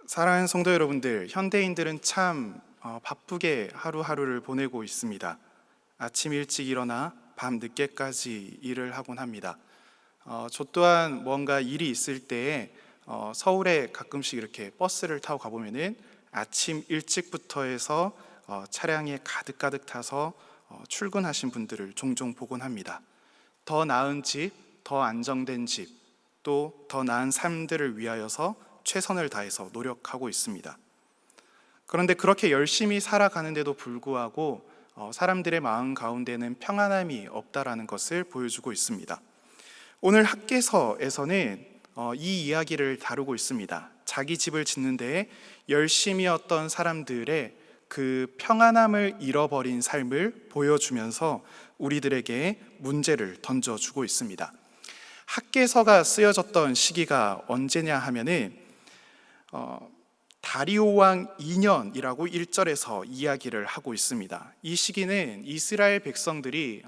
사랑하는 성도 여러분들, 현대인들은 참 바쁘게 하루하루를 보내고 있습니다. 아침 일찍 일어나 밤 늦게까지 일을 하곤 합니다. 저 또한 뭔가 일이 있을 때에 서울에 가끔씩 이렇게 버스를 타고 가보면은 아침 일찍부터 해서 차량에 가득 타서 출근하신 분들을 종종 보곤 합니다. 더 나은 집, 더 안정된 집, 또 더 나은 삶들을 위하여서 최선을 다해서 노력하고 있습니다. 그런데 그렇게 열심히 살아가는데도 불구하고 사람들의 마음 가운데는 평안함이 없다라는 것을 보여주고 있습니다. 오늘 학개서에서는 이 이야기를 다루고 있습니다. 자기 집을 짓는 데에 열심이었던 사람들의 그 평안함을 잃어버린 삶을 보여주면서 우리들에게 문제를 던져주고 있습니다. 학개서가 쓰여졌던 시기가 언제냐 하면은 다리오 왕 2년이라고 1절에서 이야기를 하고 있습니다. 이 시기는 이스라엘 백성들이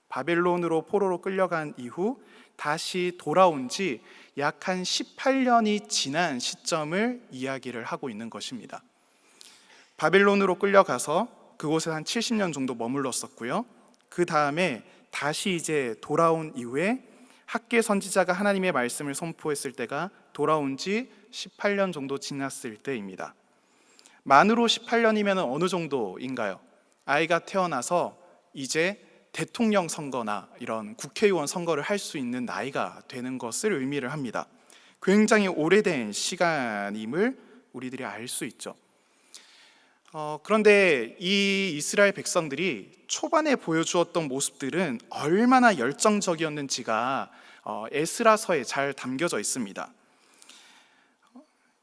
바벨론으로 포로로 끌려간 이후 다시 돌아온 지 약 한 18년이 지난 시점을 이야기를 하고 있는 것입니다. 바벨론으로 끌려가서 그곳에 한 70년 정도 머물렀었고요. 그 다음에 다시 이제 돌아온 이후에 학개 선지자가 하나님의 말씀을 선포했을 때가 돌아온 지 18년 정도 지났을 때입니다. 만으로 18년이면 어느 정도인가요? 아이가 태어나서 이제 대통령 선거나 이런 국회의원 선거를 할 수 있는 나이가 되는 것을 의미를 합니다. 굉장히 오래된 시간임을 우리들이 알 수 있죠. 그런데 이 이스라엘 백성들이 초반에 보여주었던 모습들은 얼마나 열정적이었는지가 에스라서에 잘 담겨져 있습니다.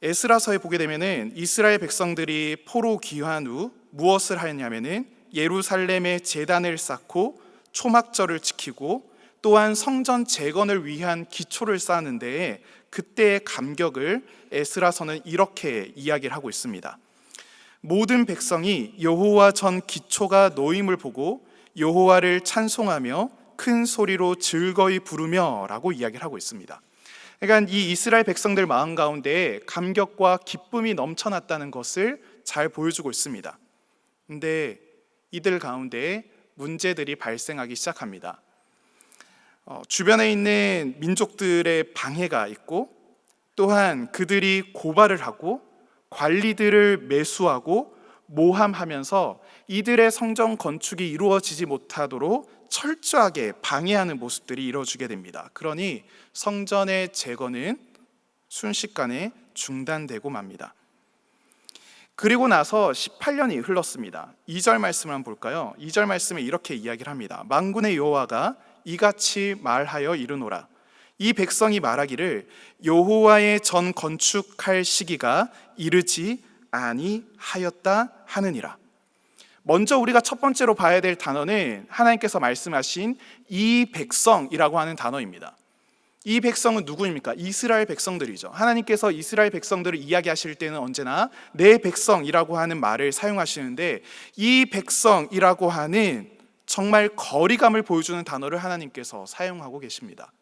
에스라서에 보게 되면은 이스라엘 백성들이 포로 귀환 후 무엇을 하였냐면은 예루살렘에 제단을 쌓고 초막절을 지키고 또한 성전 재건을 위한 기초를 쌓는데 그때의 감격을 에스라서는 이렇게 이야기를 하고 있습니다. 모든 백성이 여호와 전 기초가 놓임을 보고 여호와를 찬송하며 큰 소리로 즐거이 부르며 라고 이야기를 하고 있습니다. 그러니까 이 이스라엘 백성들 마음 가운데 감격과 기쁨이 넘쳐났다는 것을 잘 보여주고 있습니다. 근데 이들 가운데 문제들이 발생하기 시작합니다. 주변에 있는 민족들의 방해가 있고 또한 그들이 고발을 하고 관리들을 매수하고 모함하면서 이들의 성전 건축이 이루어지지 못하도록 철저하게 방해하는 모습들이 이루어지게 됩니다. 그러니 성전의 재건은 순식간에 중단되고 맙니다. 그리고 나서 18년이 흘렀습니다. 2절 말씀을 한번 볼까요? 2절 말씀에 이렇게 이야기를 합니다. 만군의 여호와가 이같이 말하여 이르노라. 이 백성이 말하기를 여호와의 전 건축할 시기가 이르지 아니하였다 하느니라. 먼저 우리가 첫 번째로 봐야 될 단어는 하나님께서 말씀하신 이 백성이라고 하는 단어입니다. 이 백성은 누구입니까? 이스라엘 백성들이죠. 하나님께서 이스라엘 백성들을 이야기하실 때는 언제나 내 백성이라고 하는 말을 사용하시는데 이 백성이라고 하는 정말 거리감을 보여주는 단어를 하나님께서 사용하고 계십니다.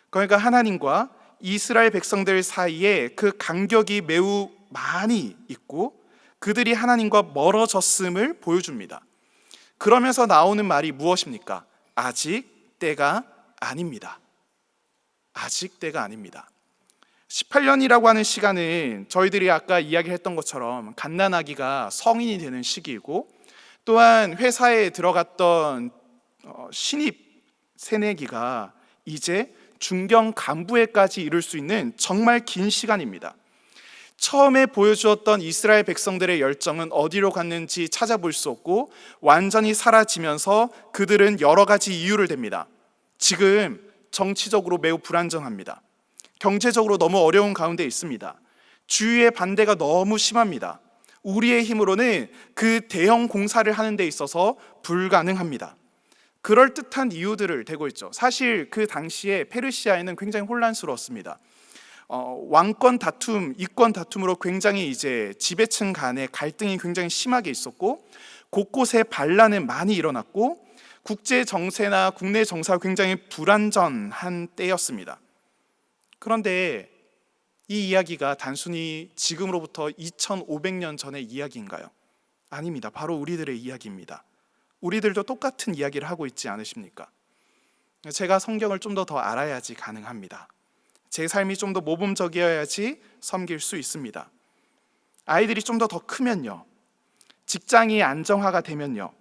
그러니까 하나님과 이스라엘 백성들 사이에 그 간격이 매우 많이 있고 그들이 하나님과 멀어졌음을 보여줍니다. 그러면서 나오는 말이 무엇입니까? 아직 때가 아닙니다. 아직 때가 아닙니다. 18년이라고 하는 시간은 저희들이 아까 이야기했던 것처럼 갓난아기가 성인이 되는 시기이고 또한 회사에 들어갔던 신입 새내기가 이제 중견 간부에까지 이를 수 있는 정말 긴 시간입니다. 처음에 보여주었던 이스라엘 백성들의 열정은 어디로 갔는지 찾아볼 수 없고 완전히 사라지면서 그들은 여러 가지 이유를 댑니다. 지금 정치적으로 매우 불안정합니다. 경제적으로 너무 어려운 가운데 있습니다. 주위의 반대가 너무 심합니다. 우리의 힘으로는 그 대형 공사를 하는 데 있어서 불가능합니다. 그럴듯한 이유들을 대고 있죠. 사실 그 당시에 페르시아에는 굉장히 혼란스러웠습니다. 왕권 다툼, 이권 다툼으로 굉장히 이제 지배층 간의 갈등이 굉장히 심하게 있었고 곳곳에 반란은 많이 일어났고 국제 정세나 국내 정세가 굉장히 불안전한 때였습니다. 그런데 이 이야기가 단순히 지금으로부터 2500년 전의 이야기인가요? 아닙니다. 바로 우리들의 이야기입니다. 우리들도 똑같은 이야기를 하고 있지 않으십니까? 제가 성경을 좀 더 알아야지 가능합니다. 제 삶이 좀 더 모범적이어야지 섬길 수 있습니다. 아이들이 좀 더 크면요, 직장이 안정화가 되면요,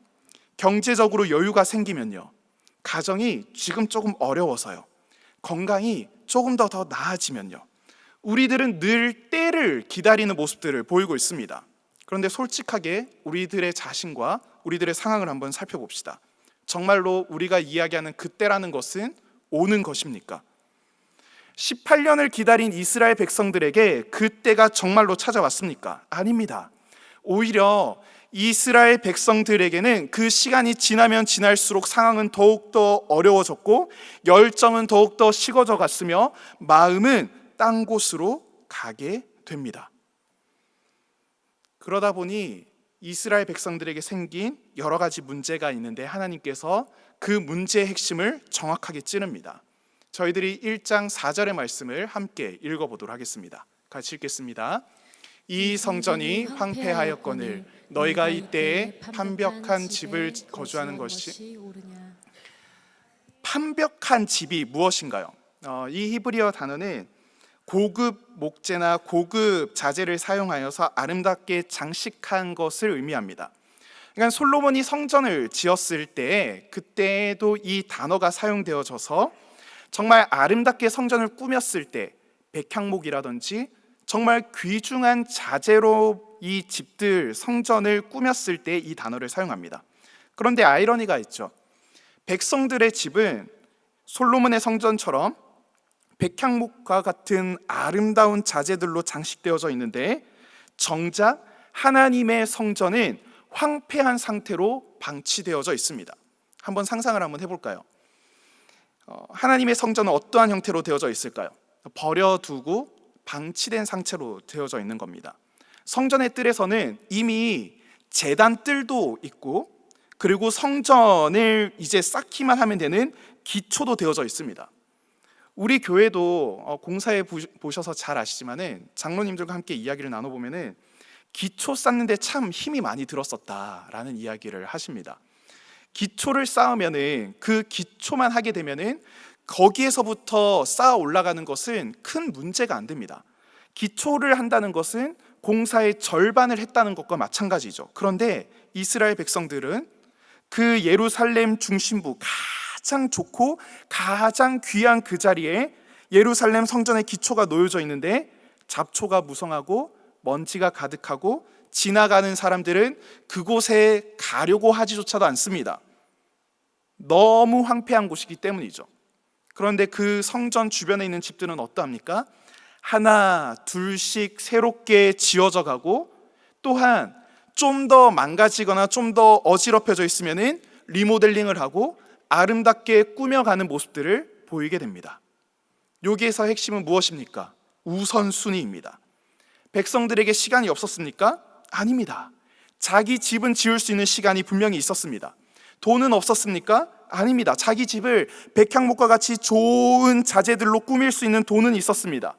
경제적으로 여유가 생기면요, 가정이 지금 조금 어려워서요, 건강이 조금 더 나아지면요, 우리들은 늘 때를 기다리는 모습들을 보이고 있습니다. 그런데 솔직하게 우리들의 자신과 우리들의 상황을 한번 살펴봅시다. 정말로 우리가 이야기하는 그때라는 것은 오는 것입니까? 18년을 기다린 이스라엘 백성들에게 그때가 정말로 찾아왔습니까? 아닙니다. 오히려 이스라엘 백성들에게는 그 시간이 지나면 지날수록 상황은 더욱더 어려워졌고 열정은 더욱더 식어져 갔으며 마음은 딴 곳으로 가게 됩니다. 그러다 보니 이스라엘 백성들에게 생긴 여러 가지 문제가 있는데 하나님께서 그 문제의 핵심을 정확하게 찌릅니다. 저희들이 1장 4절의 말씀을 함께 읽어보도록 하겠습니다. 같이 읽겠습니다. 이 성전이 황폐하였거늘 너희가 이때에 판벽한 집을 거주하는 것이 옳으냐. 판벽한 집이 무엇인가요? 이 히브리어 단어는 고급 목재나 고급 자재를 사용하여서 아름답게 장식한 것을 의미합니다. 그러니까 솔로몬이 성전을 지었을 때 그때도 이 단어가 사용되어져서 정말 아름답게 성전을 꾸몄을 때 백향목이라든지 정말 귀중한 자재로 이 집들 성전을 꾸몄을 때 이 단어를 사용합니다. 그런데 아이러니가 있죠. 백성들의 집은 솔로몬의 성전처럼 백향목과 같은 아름다운 자재들로 장식되어져 있는데 정작 하나님의 성전은 황폐한 상태로 방치되어져 있습니다. 한번 상상을 한번 해볼까요? 하나님의 성전은 어떠한 형태로 되어져 있을까요? 버려두고 방치된 상태로 되어져 있는 겁니다. 성전의 뜰에서는 이미 제단 뜰도 있고 그리고 성전을 이제 쌓기만 하면 되는 기초도 되어져 있습니다. 우리 교회도 공사에 보셔서 잘 아시지만은 장로님들과 함께 이야기를 나눠보면은 기초 쌓는데 참 힘이 많이 들었었다라는 이야기를 하십니다. 기초를 쌓으면은 그 기초만 하게 되면은 거기에서부터 쌓아 올라가는 것은 큰 문제가 안 됩니다. 기초를 한다는 것은 공사의 절반을 했다는 것과 마찬가지죠. 그런데 이스라엘 백성들은 그 예루살렘 중심부 가장 좋고 가장 귀한 그 자리에 예루살렘 성전의 기초가 놓여져 있는데 잡초가 무성하고 먼지가 가득하고 지나가는 사람들은 그곳에 가려고 하지조차도 않습니다. 너무 황폐한 곳이기 때문이죠. 그런데 그 성전 주변에 있는 집들은 어떠합니까? 하나 둘씩 새롭게 지어져 가고 또한 좀 더 망가지거나 좀 더 어지럽혀져 있으면은 리모델링을 하고 아름답게 꾸며가는 모습들을 보이게 됩니다. 여기에서 핵심은 무엇입니까? 우선순위입니다. 백성들에게 시간이 없었습니까? 아닙니다. 자기 집은 지을 수 있는 시간이 분명히 있었습니다. 돈은 없었습니까? 아닙니다. 자기 집을 백향목과 같이 좋은 자재들로 꾸밀 수 있는 돈은 있었습니다.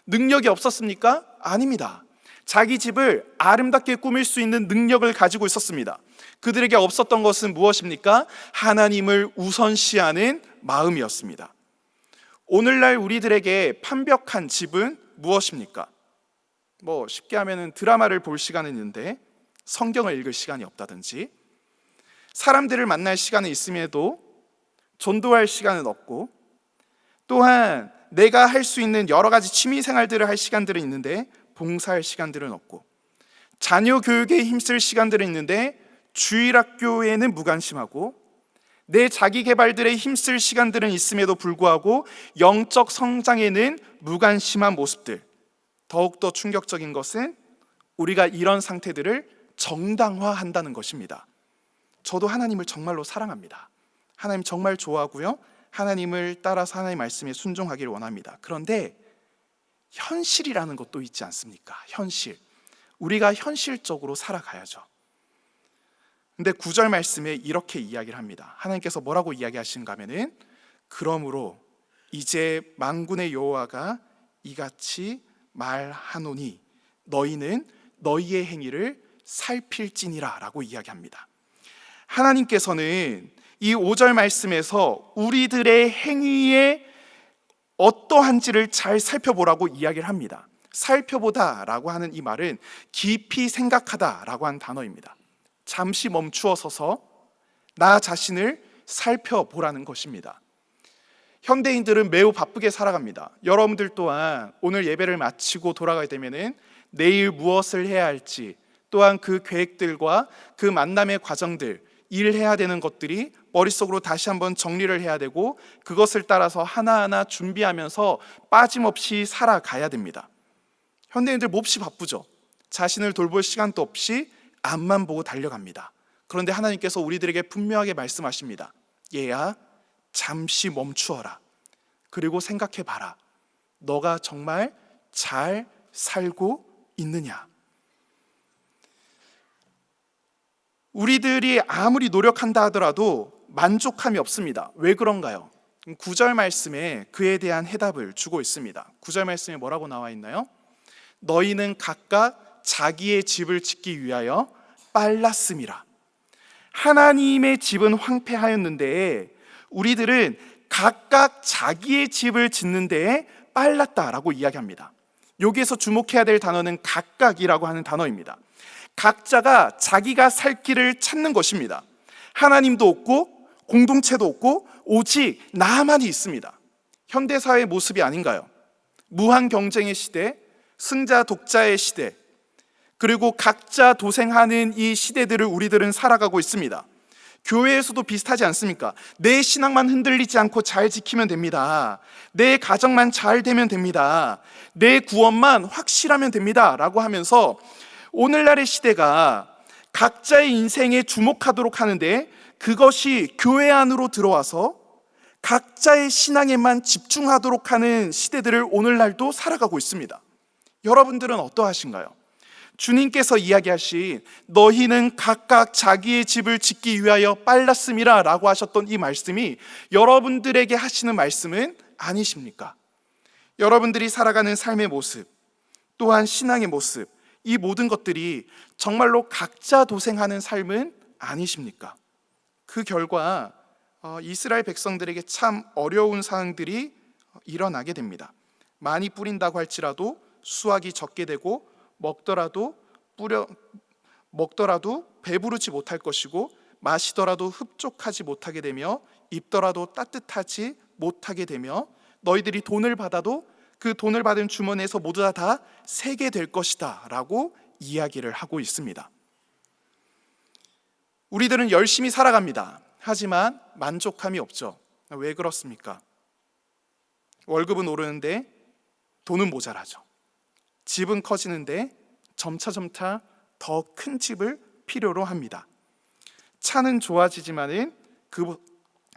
능력이 없었습니까? 아닙니다. 자기 집을 아름답게 꾸밀 수 있는 능력을 가지고 있었습니다. 그들에게 없었던 것은 무엇입니까? 하나님을 우선시하는 마음이었습니다. 오늘날 우리들에게 판벽한 집은 무엇입니까? 쉽게 하면 드라마를 볼 시간은 있는데 성경을 읽을 시간이 없다든지 사람들을 만날 시간은 있음에도 전도할 시간은 없고 또한 내가 할 수 있는 여러 가지 취미 생활들을 할 시간들은 있는데 봉사할 시간들은 없고 자녀 교육에 힘쓸 시간들은 있는데 주일학교에는 무관심하고 내 자기 개발들에 힘쓸 시간들은 있음에도 불구하고 영적 성장에는 무관심한 모습들. 더욱더 충격적인 것은 우리가 이런 상태들을 정당화한다는 것입니다. 저도 하나님을 정말로 사랑합니다. 하나님 정말 좋아하고요, 하나님을 따라서 하나님의 말씀에 순종하기를 원합니다. 그런데 현실이라는 것도 있지 않습니까? 현실. 우리가 현실적으로 살아가야죠. 근데 9절 말씀에 이렇게 이야기를 합니다. 하나님께서 뭐라고 이야기하시는가 하면은 그러므로 이제 만군의 여호와가 이같이 말하노니 너희는 너희의 행위를 살필지니라 라고 이야기합니다. 하나님께서는 이 5절 말씀에서 우리들의 행위에 어떠한지를 잘 살펴보라고 이야기를 합니다. 살펴보다 라고 하는 이 말은 깊이 생각하다 라고 하는 단어입니다. 잠시 멈추어 서서 나 자신을 살펴보라는 것입니다. 현대인들은 매우 바쁘게 살아갑니다. 여러분들 또한 오늘 예배를 마치고 돌아가게 되면은 내일 무엇을 해야 할지, 또한 그 계획들과 그 만남의 과정들, 일해야 되는 것들이 머릿속으로 다시 한번 정리를 해야 되고, 그것을 따라서 하나하나 준비하면서 빠짐없이 살아가야 됩니다. 현대인들 몹시 바쁘죠. 자신을 돌볼 시간도 없이 앞만 보고 달려갑니다. 그런데 하나님께서 우리들에게 분명하게 말씀하십니다. 얘야, 잠시 멈추어라. 그리고 생각해봐라. 너가 정말 잘 살고 있느냐? 우리들이 아무리 노력한다 하더라도 만족함이 없습니다. 왜 그런가요? 9절 말씀에 그에 대한 해답을 주고 있습니다. 9절 말씀에 뭐라고 나와 있나요? 너희는 각각 자기의 집을 짓기 위하여 빨랐음이라. 하나님의 집은 황폐하였는데 우리들은 각각 자기의 집을 짓는 데에 빨랐다라고 이야기합니다. 여기에서 주목해야 될 단어는 각각이라고 하는 단어입니다. 각자가 자기가 살 길을 찾는 것입니다. 하나님도 없고 공동체도 없고 오직 나만이 있습니다. 현대사회의 모습이 아닌가요? 무한 경쟁의 시대, 승자 독자의 시대, 그리고 각자 도생하는 이 시대들을 우리들은 살아가고 있습니다. 교회에서도 비슷하지 않습니까? 내 신앙만 흔들리지 않고 잘 지키면 됩니다. 내 가정만 잘 되면 됩니다. 내 구원만 확실하면 됩니다 라고 하면서 오늘날의 시대가 각자의 인생에 주목하도록 하는데, 그것이 교회 안으로 들어와서 각자의 신앙에만 집중하도록 하는 시대들을 오늘날도 살아가고 있습니다. 여러분들은 어떠하신가요? 주님께서 이야기하신 너희는 각각 자기의 집을 짓기 위하여 빨랐음이라 라고 하셨던 이 말씀이 여러분들에게 하시는 말씀은 아니십니까? 여러분들이 살아가는 삶의 모습, 또한 신앙의 모습, 이 모든 것들이 정말로 각자 도생하는 삶은 아니십니까? 그 결과 이스라엘 백성들에게 참 어려운 상황들이 일어나게 됩니다. 많이 뿌린다고 할지라도 수확이 적게 되고, 먹더라도 배부르지 못할 것이고, 마시더라도 흡족하지 못하게 되며, 입더라도 따뜻하지 못하게 되며, 너희들이 돈을 받아도 그 돈을 받은 주머니에서 모두 다 새게 될 것이다 라고 이야기를 하고 있습니다. 우리들은 열심히 살아갑니다. 하지만 만족함이 없죠. 왜 그렇습니까? 월급은 오르는데 돈은 모자라죠. 집은 커지는데 점차 더 큰 집을 필요로 합니다. 차는 좋아지지만은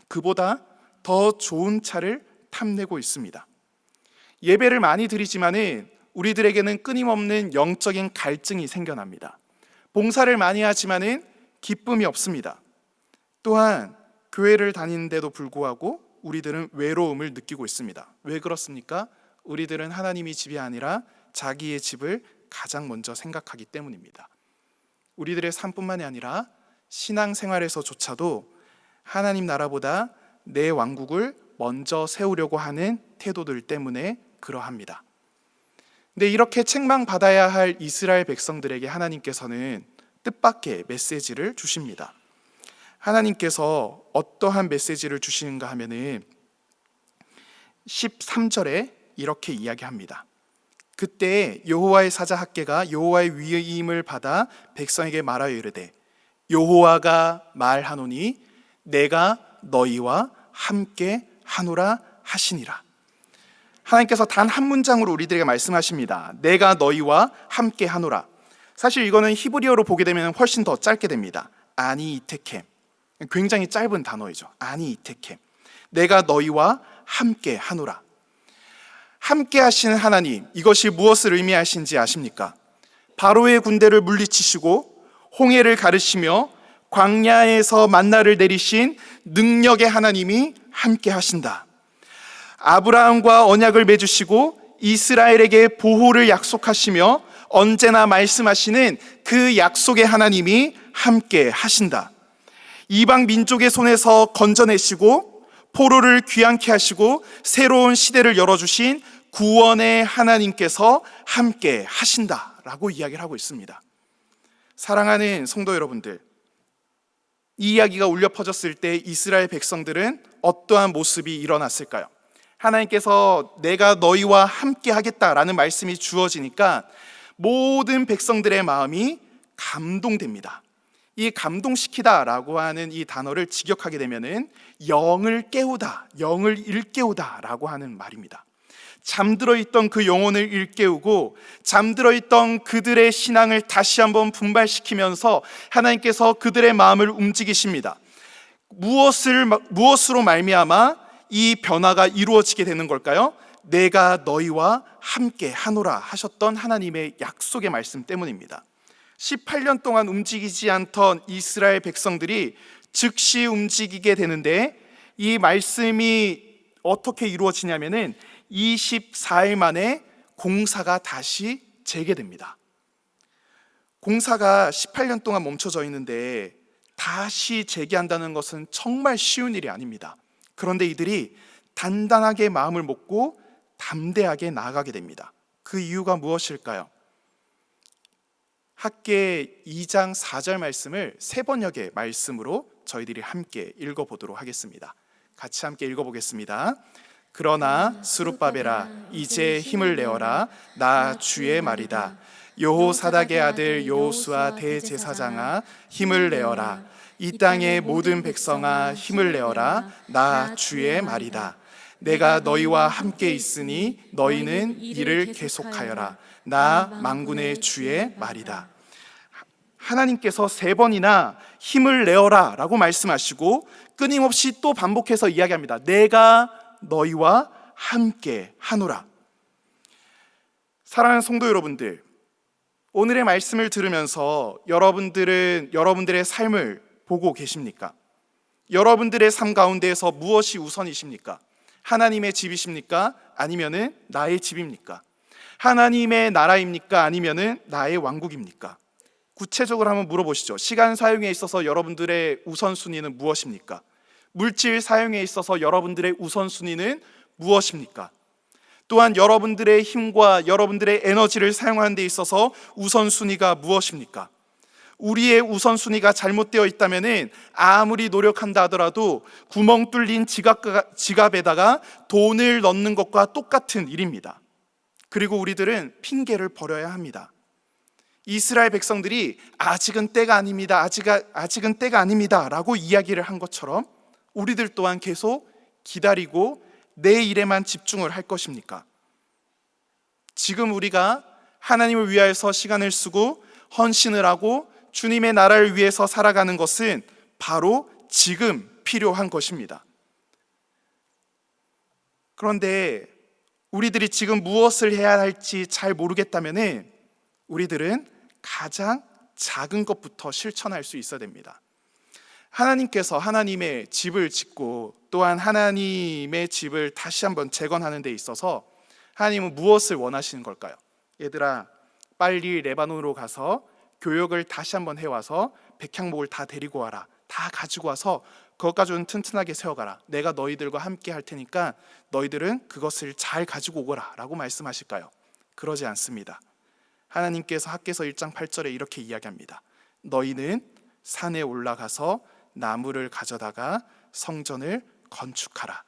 그보다 더 좋은 차를 탐내고 있습니다. 예배를 많이 드리지만은 우리들에게는 끊임없는 영적인 갈증이 생겨납니다. 봉사를 많이 하지만은 기쁨이 없습니다. 또한 교회를 다니는데도 불구하고 우리들은 외로움을 느끼고 있습니다. 왜 그렇습니까? 우리들은 하나님의 집이 아니라 자기의 집을 가장 먼저 생각하기 때문입니다. 우리들의 삶뿐만이 아니라 신앙생활에서조차도 하나님 나라보다 내 왕국을 먼저 세우려고 하는 태도들 때문에 그러합니다. 근데 이렇게 책망받아야 할 이스라엘 백성들에게 하나님께서는 뜻밖의 메시지를 주십니다. 하나님께서 어떠한 메시지를 주시는가 하면은 13절에 이렇게 이야기합니다. 그때 여호와의 사자 학개가 여호와의 위임을 받아 백성에게 말하여 이르되 여호와가 말하노니 내가 너희와 함께 하노라 하시니라. 하나님께서 단 한 문장으로 우리들에게 말씀하십니다. 내가 너희와 함께 하노라. 사실 이거는 히브리어로 보게 되면 훨씬 더 짧게 됩니다. 아니 이테켐. 굉장히 짧은 단어이죠. 아니 이테켐. 내가 너희와 함께 하노라. 함께 하시는 하나님, 이것이 무엇을 의미하시는지 아십니까? 바로의 군대를 물리치시고 홍해를 가르시며 광야에서 만나를 내리신 능력의 하나님이 함께 하신다. 아브라함과 언약을 맺으시고 이스라엘에게 보호를 약속하시며 언제나 말씀하시는 그 약속의 하나님이 함께 하신다. 이방 민족의 손에서 건져내시고 포로를 귀환케 하시고 새로운 시대를 열어주신 구원의 하나님께서 함께 하신다라고 이야기를 하고 있습니다. 사랑하는 성도 여러분들, 이 이야기가 울려 퍼졌을 때 이스라엘 백성들은 어떠한 모습이 일어났을까요? 하나님께서 내가 너희와 함께 하겠다라는 말씀이 주어지니까 모든 백성들의 마음이 감동됩니다. 이 감동시키다라고 하는 이 단어를 직역하게 되면은 영을 깨우다, 영을 일깨우다라고 하는 말입니다. 잠들어 있던 그 영혼을 일깨우고 잠들어 있던 그들의 신앙을 다시 한번 분발시키면서 하나님께서 그들의 마음을 움직이십니다. 무엇으로 말미암아 이 변화가 이루어지게 되는 걸까요? 내가 너희와 함께 하노라 하셨던 하나님의 약속의 말씀 때문입니다. 18년 동안 움직이지 않던 이스라엘 백성들이 즉시 움직이게 되는데, 이 말씀이 어떻게 이루어지냐면은 24일 만에 공사가 다시 재개됩니다. 공사가 18년 동안 멈춰져 있는데 다시 재개한다는 것은 정말 쉬운 일이 아닙니다. 그런데 이들이 단단하게 마음을 먹고 담대하게 나아가게 됩니다. 그 이유가 무엇일까요? 학계 2장 4절 말씀을 세 번역의 말씀으로 저희들이 함께 읽어보도록 하겠습니다. 같이 함께 읽어보겠습니다. 그러나 스룹바벨아 이제 힘을 내어라. 나 주의 말이다. 여호사닥의 아들 여호수아 대제사장아 힘을 내어라. 이 땅의 모든 백성아 힘을 내어라. 나 주의 말이다. 내가 너희와 함께 있으니 너희는 이를 계속하여라. 나 만군의 주의 말이다. 하나님께서 세 번이나 힘을 내어라 라고 말씀하시고 끊임없이 또 반복해서 이야기합니다. 내가 너희와 함께 하노라. 사랑하는 성도 여러분들, 오늘의 말씀을 들으면서 여러분들은 여러분들의 삶을 보고 계십니까? 여러분들의 삶 가운데에서 무엇이 우선이십니까? 하나님의 집이십니까? 아니면은 나의 집입니까? 하나님의 나라입니까? 아니면은 나의 왕국입니까? 구체적으로 한번 물어보시죠. 시간 사용에 있어서 여러분들의 우선순위는 무엇입니까? 물질 사용에 있어서 여러분들의 우선순위는 무엇입니까? 또한 여러분들의 힘과 여러분들의 에너지를 사용하는 데 있어서 우선순위가 무엇입니까? 우리의 우선순위가 잘못되어 있다면 아무리 노력한다 하더라도 구멍 뚫린 지갑에다가 돈을 넣는 것과 똑같은 일입니다. 그리고 우리들은 핑계를 벌여야 합니다. 이스라엘 백성들이 아직은 때가 아닙니다, 아직은 때가 아닙니다 라고 이야기를 한 것처럼 우리들 또한 계속 기다리고 내 일에만 집중을 할 것입니까? 지금 우리가 하나님을 위하여서 시간을 쓰고 헌신을 하고 주님의 나라를 위해서 살아가는 것은 바로 지금 필요한 것입니다. 그런데 우리들이 지금 무엇을 해야 할지 잘 모르겠다면 우리들은 가장 작은 것부터 실천할 수 있어야 됩니다. 하나님께서 하나님의 집을 짓고 또한 하나님의 집을 다시 한번 재건하는 데 있어서 하나님은 무엇을 원하시는 걸까요? 얘들아, 빨리 레바논으로 가서 교역을 다시 한번 해와서 백향목을 다 데리고 와라. 다 가지고 와서 그것 가지고는 튼튼하게 세워가라. 내가 너희들과 함께 할 테니까 너희들은 그것을 잘 가지고 오거라 라고 말씀하실까요? 그러지 않습니다. 하나님께서 학개서 1장 8절에 이렇게 이야기합니다. 너희는 산에 올라가서 나무를 가져다가 성전을 건축하라.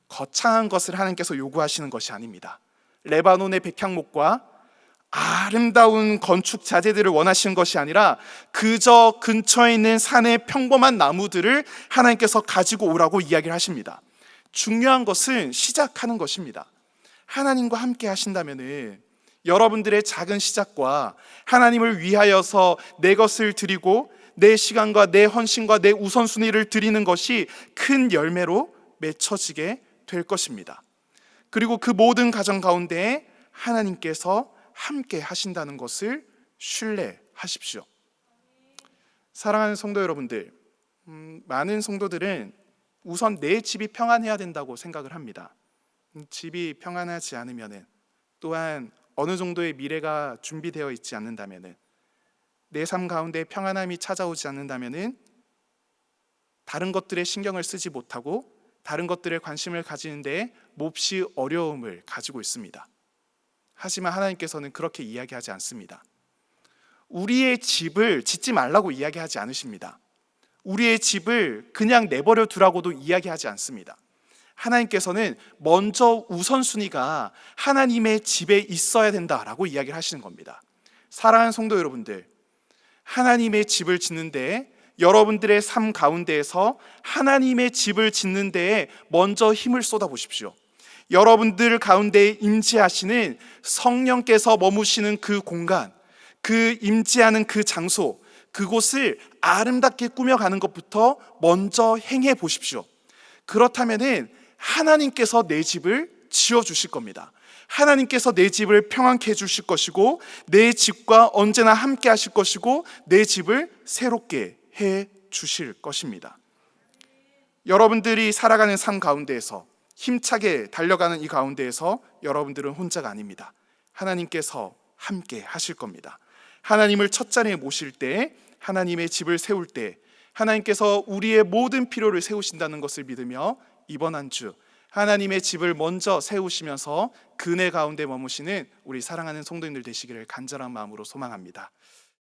거창한 것을 하나님께서 요구하시는 것이 아닙니다. 레바논의 백향목과 아름다운 건축 자재들을 원하시는 것이 아니라 그저 근처에 있는 산의 평범한 나무들을 하나님께서 가지고 오라고 이야기를 하십니다. 중요한 것은 시작하는 것입니다. 하나님과 함께 하신다면 여러분들의 작은 시작과 하나님을 위하여서 내 것을 드리고 내 시간과 내 헌신과 내 우선순위를 드리는 것이 큰 열매로 맺혀지게 될 것입니다. 그리고 그 모든 가정 가운데 하나님께서 함께 하신다는 것을 신뢰하십시오. 사랑하는 성도 여러분들, 많은 성도들은 우선 내 집이 평안해야 된다고 생각을 합니다. 집이 평안하지 않으면은, 또한 어느 정도의 미래가 준비되어 있지 않는다면은, 내 삶 가운데 평안함이 찾아오지 않는다면은 다른 것들에 신경을 쓰지 못하고 다른 것들에 관심을 가지는데 몹시 어려움을 가지고 있습니다. 하지만 하나님께서는 그렇게 이야기하지 않습니다. 우리의 집을 짓지 말라고 이야기하지 않으십니다. 우리의 집을 그냥 내버려 두라고도 이야기하지 않습니다. 하나님께서는 먼저 우선순위가 하나님의 집에 있어야 된다라고 이야기를 하시는 겁니다. 사랑하는 성도 여러분들, 하나님의 집을 짓는데, 여러분들의 삶 가운데에서 하나님의 집을 짓는 데에 먼저 힘을 쏟아보십시오. 여러분들 가운데 임재하시는 성령께서 머무시는 그 공간, 그 임재하는 그 장소, 그곳을 아름답게 꾸며가는 것부터 먼저 행해 보십시오. 그렇다면은 하나님께서 내 집을 지어주실 겁니다. 하나님께서 내 집을 평안케 해주실 것이고, 내 집과 언제나 함께 하실 것이고, 내 집을 새롭게 해 주실 것입니다. 여러분들이 살아가는 삶 가운데에서, 힘차게 달려가는 이 가운데에서 여러분들은 혼자가 아닙니다. 하나님께서 함께 하실 겁니다. 하나님을 첫 자리에 모실 때, 하나님의 집을 세울 때 하나님께서 우리의 모든 필요를 세우신다는 것을 믿으며, 이번 한 주 하나님의 집을 먼저 세우시면서 그네 가운데 머무시는 우리 사랑하는 성도님들 되시기를 간절한 마음으로 소망합니다.